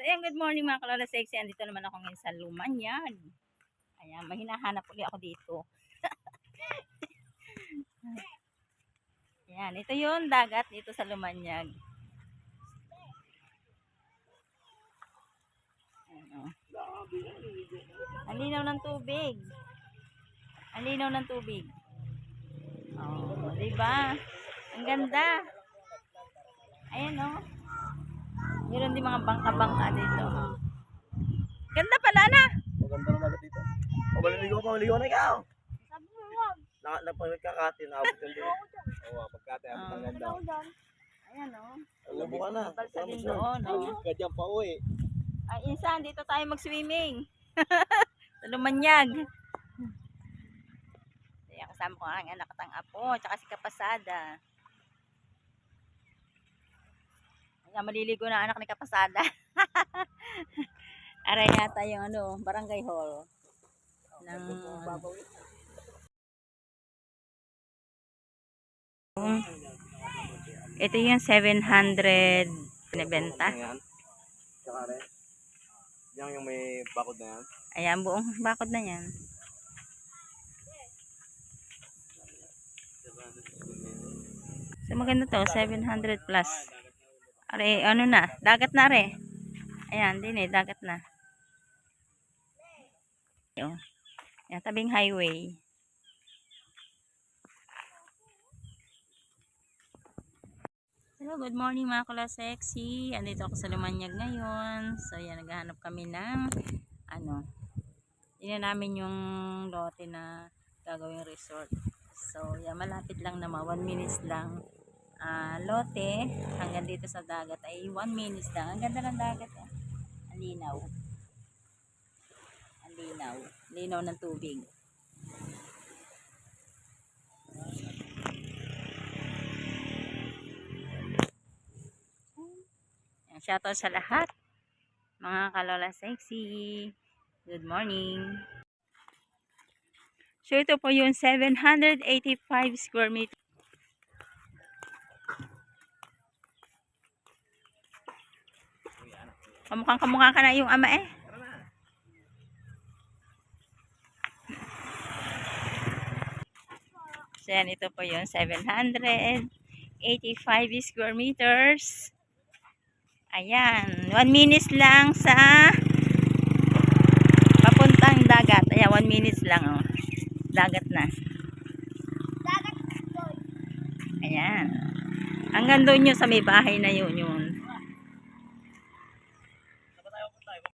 So, ayan, good morning mga kalala sexy. Andito naman ako ngayon sa Lumanyag. Ayan, may hinahanap ulit ako dito. Ayan, ito yung dagat dito sa Lumanyag. Ayan, oh. Ang linaw ng tubig. Ang linaw ng tubig. Oh, diba? Ang ganda. Ayan, oh. Meron din mga bangka-bangka dito. Ganda pala na. Maganda na dagat dito. Pamaligo na ikaw. Sabi mo wag. Napagkakati na abot yung doon. Oo, pagkati abot ang ganda. Ayan, oh. Labo ka na. Balsa din doon, oh. Kaya pa uwi. Ay, insan, dito tayo mag-swimming. Sa Lumanyag. Ayan, kasama ko ang anak at ang apo, tsaka si Kapasada. Ayan, maliligo na anak ni Kapasada. Aray yata yung ano, barangay hall. Ito yung 700 binibenta. Tsaka rin. Yan yung may bakod na yan. Ayan, buong bakod na yan. So maganda to, 700 plus. Are, ano na, dagat na re. Ayan, din eh, dagat na. Ayan, tabing highway. Hello, good morning mga kula sexy. Andito ako sa Lumanyag ngayon. So yan, naghahanap kami ng ano, tingnan namin yung lote na gagawing resort. So yan, malapit lang naman, 1 minutes lang. Lote hanggang dito sa dagat ay 1 minutes lang. Ang ganda ng dagat, eh. Ang linaw. Ang linaw. Linaw ng tubig. Shoutout sa lahat mga kalola sexy. Good morning. So ito po yung 785 square meter. Kamukha ka na yung ama eh. So yan, ito po yung 785 square meters. Ayan, 1 minutes lang sa papuntang dagat. Ayan, 1 minutes lang, oh. Dagat na. Dagat doon. Ayan. Hanggang doon yun sa may bahay na yun, yung